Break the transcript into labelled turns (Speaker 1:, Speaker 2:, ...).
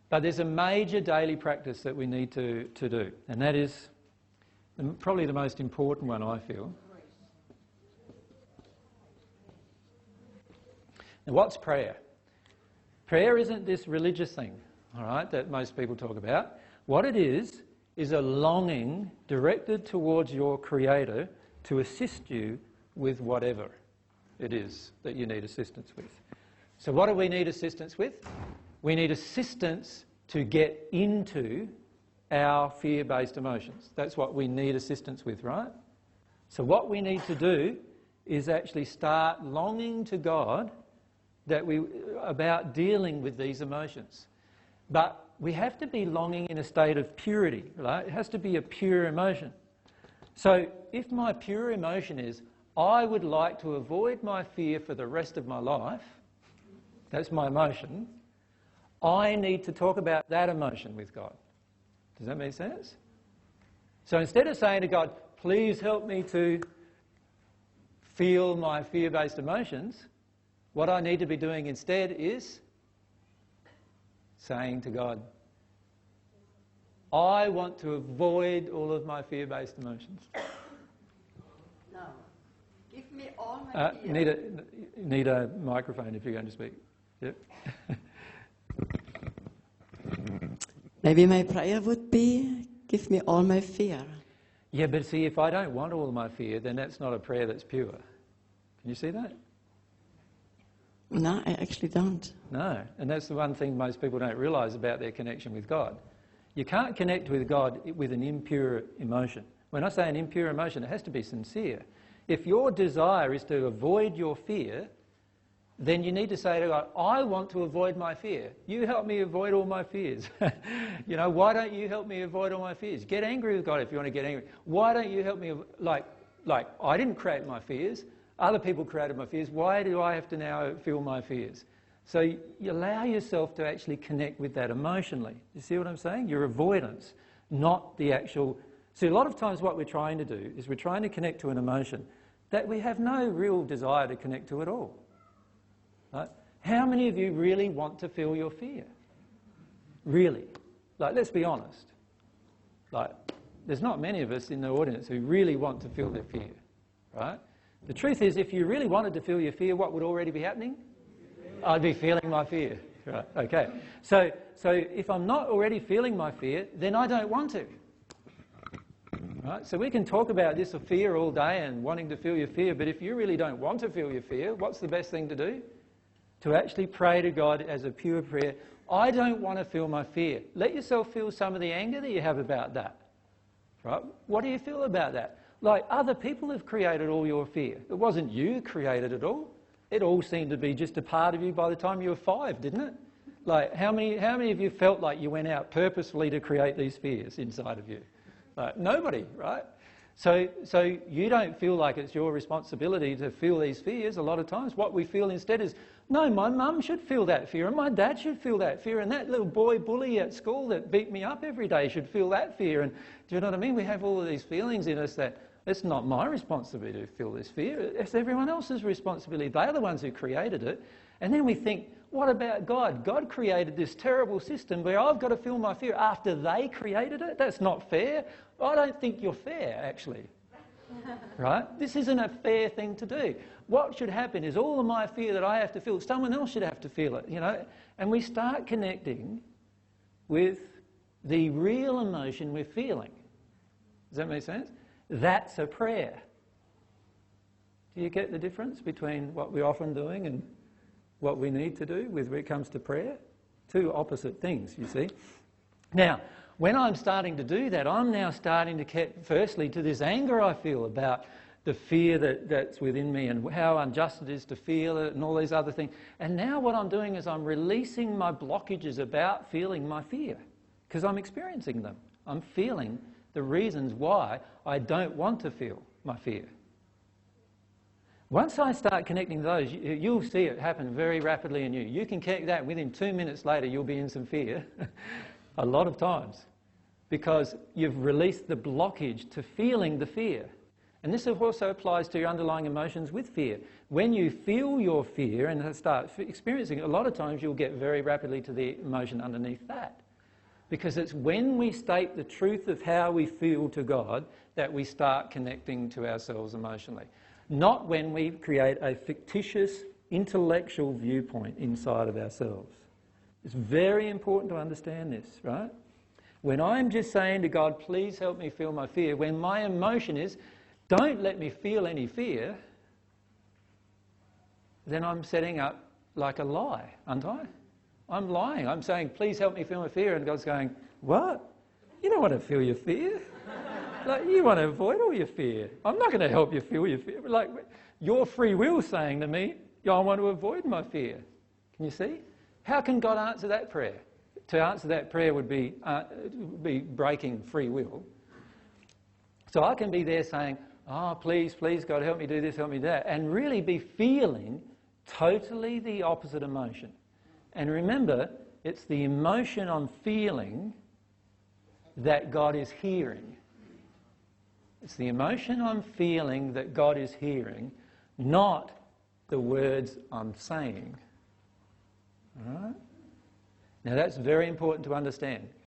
Speaker 1: But there's a major daily practice that we need to do, and that is probably the most important one, I feel. Now, what's prayer? Prayer isn't this religious thing, all right, that most people talk about. What it is a longing directed towards your Creator to assist you with whatever it is that you need assistance with. So what do we need assistance with? We need assistance to get into our fear-based emotions. That's what we need assistance with, right? So what we need to do is actually start longing to God about dealing with these emotions. But we have to be longing in a state of purity, right? It has to be a pure emotion. So if my pure emotion is, I would like to avoid my fear for the rest of my life, that's my emotion, I need to talk about that emotion with God. Does that make sense? So instead of saying to God, please help me to feel my fear-based emotions, what I need to be doing instead is saying to God, I want to avoid all of my fear-based emotions.
Speaker 2: No. Give me all my fear.
Speaker 1: Need a microphone if you're going to speak. Yep.
Speaker 2: Maybe my prayer would be, give me all my fear.
Speaker 1: Yeah, but see, if I don't want all my fear, then that's not a prayer that's pure. Can you see that?
Speaker 2: No, I actually don't.
Speaker 1: No, and that's the one thing most people don't realise about their connection with God. You can't connect with God with an impure emotion. When I say an impure emotion, it has to be sincere. If your desire is to avoid your fear, then you need to say to God, I want to avoid my fear. You help me avoid all my fears. You know, why don't you help me avoid all my fears? Get angry with God if you want to get angry. Why don't you help me, like I didn't create my fears. Other people created my fears. Why do I have to now feel my fears? So you allow yourself to actually connect with that emotionally. You see what I'm saying? Your avoidance, not the actual... See, a lot of times what we're trying to do is we're trying to connect to an emotion that we have no real desire to connect to at all. Right? How many of you really want to feel your fear? Really? Like, let's be honest. Like, there's not many of us in the audience who really want to feel their fear, right? The truth is, if you really wanted to feel your fear, what would already be happening? I'd be feeling my fear. Right, okay. So if I'm not already feeling my fear, then I don't want to. Right? So we can talk about this of fear all day and wanting to feel your fear, but if you really don't want to feel your fear, what's the best thing to do? To actually pray to God as a pure prayer. I don't want to feel my fear. Let yourself feel some of the anger that you have about that. Right? What do you feel about that? Like, other people have created all your fear. It wasn't you who created it all. It all seemed to be just a part of you by the time you were 5, didn't it? Like, how many of you felt like you went out purposefully to create these fears inside of you? Like, nobody, right? So you don't feel like it's your responsibility to feel these fears a lot of times. What we feel instead is, no, my mum should feel that fear and my dad should feel that fear and that little boy bully at school that beat me up every day should feel that fear. And do you know what I mean? We have all of these feelings in us that it's not my responsibility to feel this fear. It's everyone else's responsibility. They're the ones who created it. And then we think, what about God? God created this terrible system where I've got to feel my fear after they created it? That's not fair. I don't think you're fair, actually. Right? This isn't a fair thing to do. What should happen is all of my fear that I have to feel, someone else should have to feel it, you know? And we start connecting with the real emotion we're feeling. Does that make sense? That's a prayer. Do you get the difference between what we're often doing and what we need to do when it comes to prayer? Two opposite things, you see. Now, when I'm starting to do that, I'm now starting to get, firstly, to this anger I feel about the fear that's within me and how unjust it is to feel it and all these other things. And now what I'm doing is I'm releasing my blockages about feeling my fear because I'm experiencing them. I'm feeling the reasons why I don't want to feel my fear. Once I start connecting those, you'll see it happen very rapidly in you. You can connect that, and within 2 minutes later you'll be in some fear a lot of times because you've released the blockage to feeling the fear. And this also applies to your underlying emotions with fear. When you feel your fear and start experiencing it, a lot of times you'll get very rapidly to the emotion underneath that. Because it's when we state the truth of how we feel to God that we start connecting to ourselves emotionally. Not when we create a fictitious intellectual viewpoint inside of ourselves. It's very important to understand this, right? When I'm just saying to God, please help me feel my fear, when my emotion is, don't let me feel any fear, then I'm setting up like a lie, aren't I? I'm lying. I'm saying, please help me feel my fear, and God's going, what? You don't want to feel your fear? Like, you want to avoid all your fear. I'm not going to help you feel your fear. Like, your free will saying to me, I want to avoid my fear. Can you see? How can God answer that prayer? To answer that prayer would be breaking free will. So I can be there saying, oh, please, please, God, help me do this, help me do that, and really be feeling totally the opposite emotion. And remember, it's the emotion I'm feeling that God is hearing. It's the emotion I'm feeling that God is hearing, not the words I'm saying. All right? Now that's very important to understand.